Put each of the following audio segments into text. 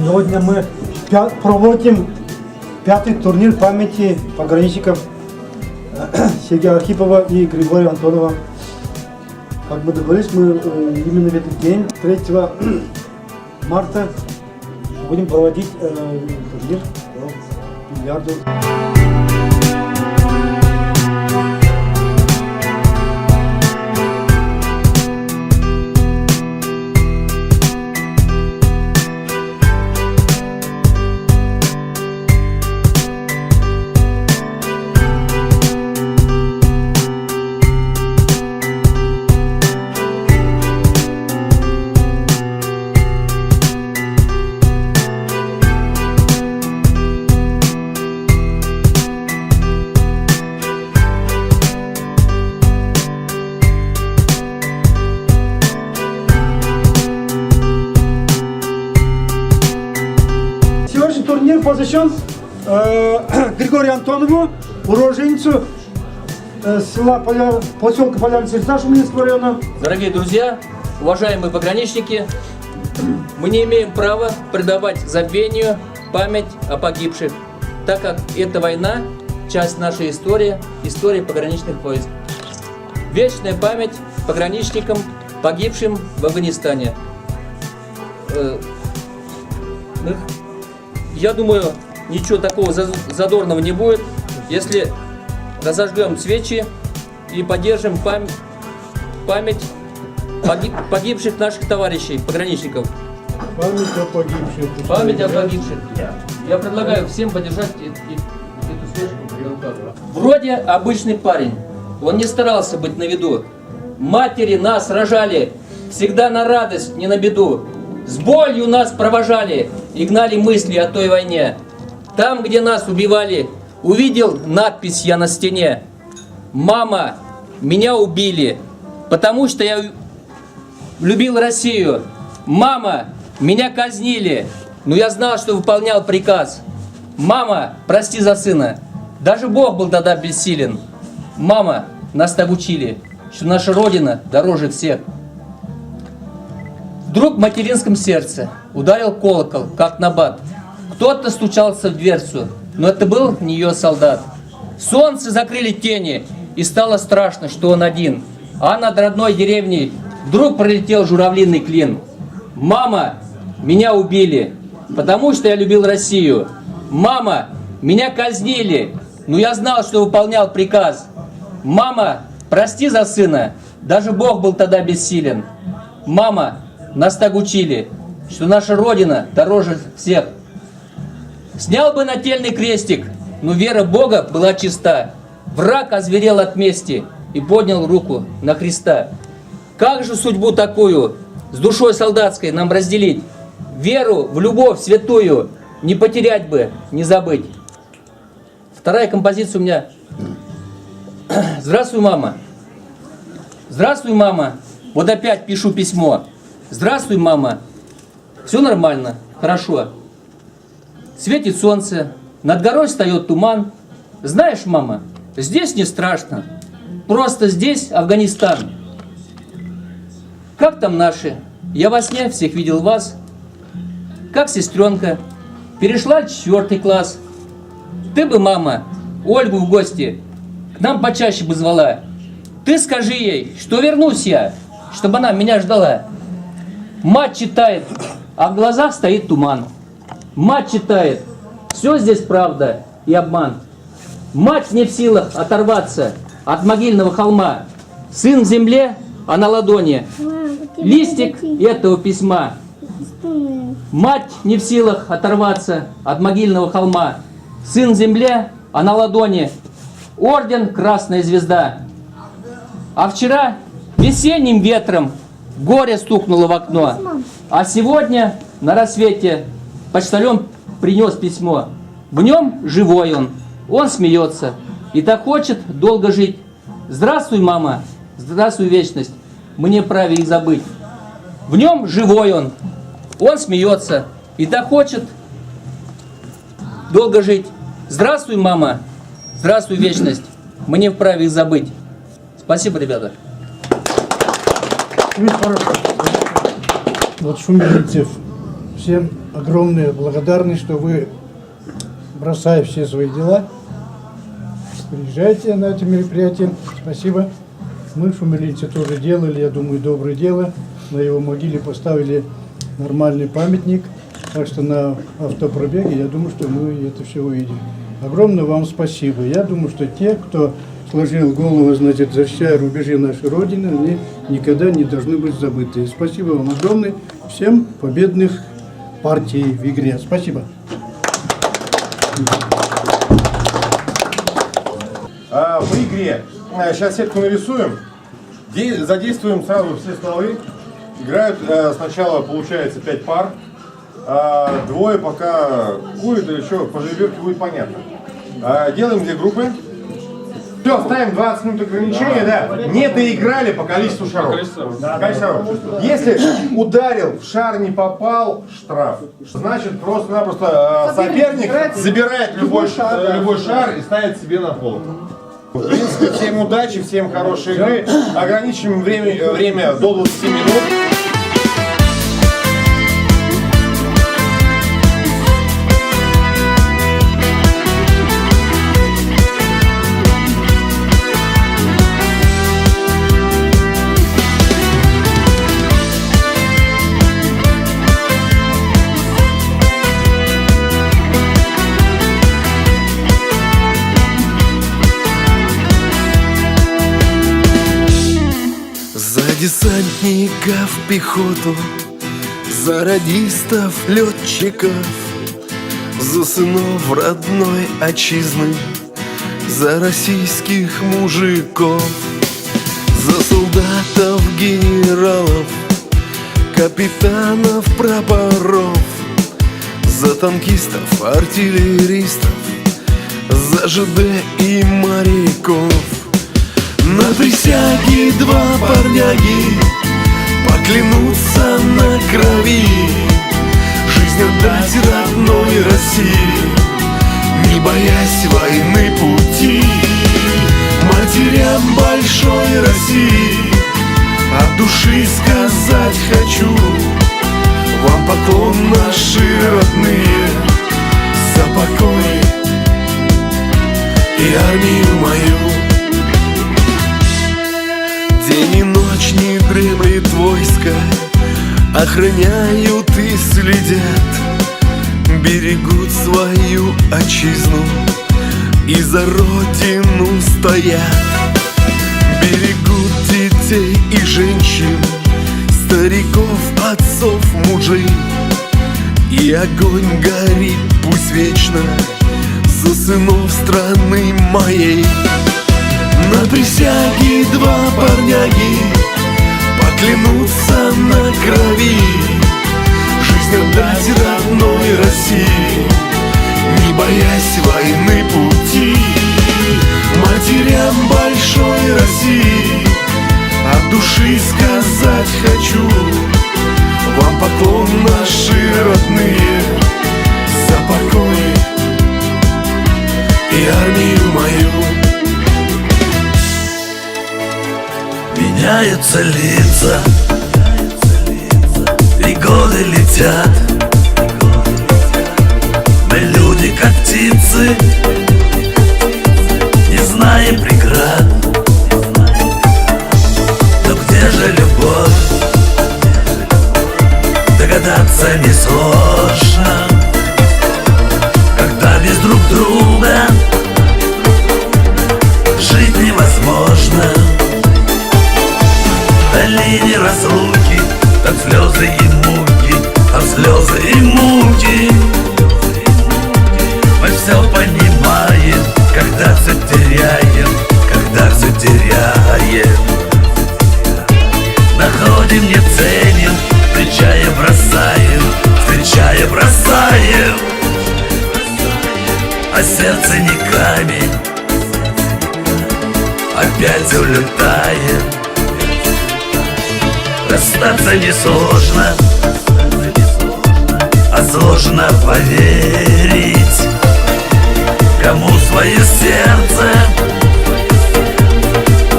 Сегодня мы проводим 5-й турнир памяти пограничников Сергея Архипова и Григория Антонова. Как мы договорились, мы именно в этот день, 3 марта, будем проводить турнир по бильярду. Турнир посвящен Григорию Антонову, уроженцу села поселка Полярный Цвета Шуменского района. Дорогие друзья, уважаемые пограничники, мы не имеем права предавать забвению память о погибших, так как эта война – часть нашей истории, истории пограничных войск. Вечная память пограничникам, погибшим в Афганистане. Я думаю, ничего такого задорного не будет, если разожгем свечи и поддержим память погибших наших товарищей, пограничников. Память о погибших. Память о погибших. Я предлагаю всем поддержать эту свечку. Вроде обычный парень, он не старался быть на виду. Матери нас рожали, всегда на радость, не на беду. С болью нас провожали и гнали мысли о той войне. Там, где нас убивали, увидел надпись я на стене. «Мама, меня убили, потому что я любил Россию. Мама, меня казнили, но я знал, что выполнял приказ. Мама, прости за сына, даже Бог был тогда бессилен. Мама, нас так учили, что наша Родина дороже всех». Вдруг в материнском сердце ударил колокол, как набат. Кто-то стучался в дверцу, но это был не ее солдат. Солнце закрыли тени, и стало страшно, что он один. А над родной деревней вдруг пролетел журавлиный клин. «Мама, меня убили, потому что я любил Россию. Мама, меня казнили, но я знал, что выполнял приказ. Мама, прости за сына, даже Бог был тогда бессилен. Мама, нас так учили, что наша Родина дороже всех. Снял бы нательный крестик, но вера Бога была чиста. Враг озверел от мести и поднял руку на Христа. Как же судьбу такую с душой солдатской нам разделить? Веру в любовь святую не потерять бы, не забыть. Вторая композиция у меня. Здравствуй, мама. Здравствуй, мама. Вот опять пишу письмо. Здравствуй, мама. Все нормально, хорошо. Светит солнце, над горой встает туман. Знаешь, мама, здесь не страшно. Просто здесь Афганистан. Как там наши? Я во сне всех видел вас. Как сестренка перешла 4 класс. Ты бы, мама, Ольгу в гости к нам почаще бы звала. Ты скажи ей, что вернусь я, чтобы она меня ждала. Мать читает, а в глазах стоит туман. Мать читает, все здесь правда и обман. Мать не в силах оторваться от могильного холма. Сын в земле, а на ладони листик этого письма. Мать не в силах оторваться от могильного холма. Сын в земле, а на ладони орден Красная Звезда. А вчера весенним ветром горе стукнуло в окно, а сегодня на рассвете почтальон принес письмо. В нем живой он смеется и так хочет долго жить. Здравствуй, мама, здравствуй, вечность, мне праве их забыть. В нем живой он смеется и так хочет долго жить. Здравствуй, мама, здравствуй, вечность, мне вправе их забыть. Спасибо, ребята. Вот Шумельцев всем огромная благодарность, что вы, бросая все свои дела, приезжайте на это мероприятие. Спасибо. Мы, шумилийцы, тоже делали, я думаю, доброе дело. На его могиле поставили нормальный памятник. Так что на автопробеге, я думаю, что мы это все увидим. Огромное вам спасибо. Я думаю, что те, кто сложил голову, значит, защищая рубежи нашей Родины, они никогда не должны быть забыты. Спасибо вам огромное. Всем победных партий в игре. Спасибо. В игре сейчас сетку нарисуем, задействуем сразу все столы. Играют сначала, получается, 5 пар. Двое пока курят или что, по жеребьевке будет понятно. Делаем 2 группы. Все, ставим 20 минут ограничения, да. Не доиграли по количеству шаров. Если ударил, в шар не попал, штраф. Значит, просто-напросто соперник забирает любой шар и ставит себе на пол. В принципе, всем удачи, всем хорошей игры. Ограничим время до 20 минут. Десантников, пехоту, за радистов, летчиков, за сынов родной отчизны, за российских мужиков, за солдатов, генералов, капитанов, прапоров, за танкистов, артиллеристов, за ЖД и моряков. На присяге 2 парняги поклянутся на крови жизнь отдать родной России, не боясь войны пути. Матерям большой России от души сказать хочу: вам поклон, наши родные, за покой и армию мою. День и ночь не дремлет войско, охраняют и следят, берегут свою отчизну и за родину стоят. Берегут детей и женщин, стариков, отцов, мужей, и огонь горит пусть вечно за сынов страны моей. На присяге 2 парняги поклянутся на крови жизнь отдать родной России, не боясь войны пути. Матерям большой России от души сказать хочу: вам поклон, наши родные, за покой и армию мою. Меняются лица, и годы летят. Мы люди, как птицы, не знаем преград. Но где же любовь? Догадаться несложно, когда без друг друга жить невозможно. Линии разлуки, там слезы и муки, там слезы и муки. Мы все понимаем, когда все теряем, когда все теряем. Находим, не ценим, встречая бросаем, встречая бросаем. А сердце не камень, опять улетаем. Расстаться несложно, а сложно поверить, кому свое сердце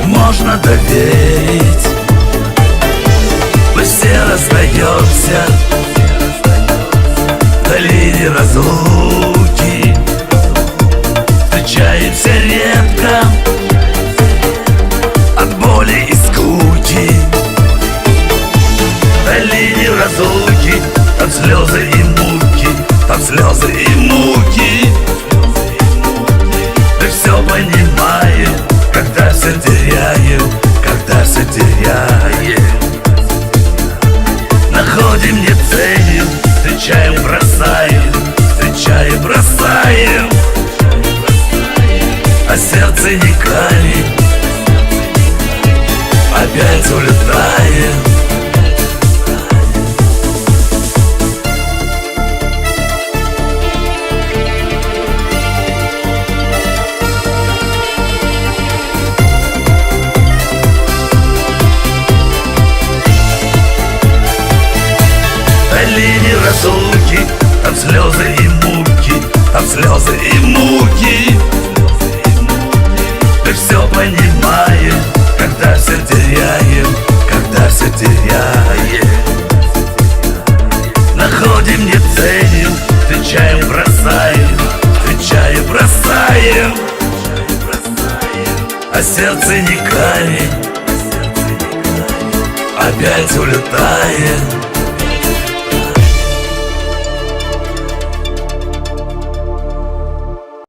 можно доверить. Мы все расстаемся, разлуки встречаемся редко от боли и скуки. В долине разлуки там слезы и муки, там слезы и муки. Мы все понимаем, когда все теряем, когда все теряем. Находим, не ценим, встречаем, бросаем, встречаем, бросаем. А сердце не камень, опять улетаем. Разлуки, там слезы и муки, там слезы и муки. Мы все понимаем, когда все теряем, когда все теряем. Находим, не ценим, встречаем, бросаем, встречаем, бросаем. А сердце не камень, опять улетаем.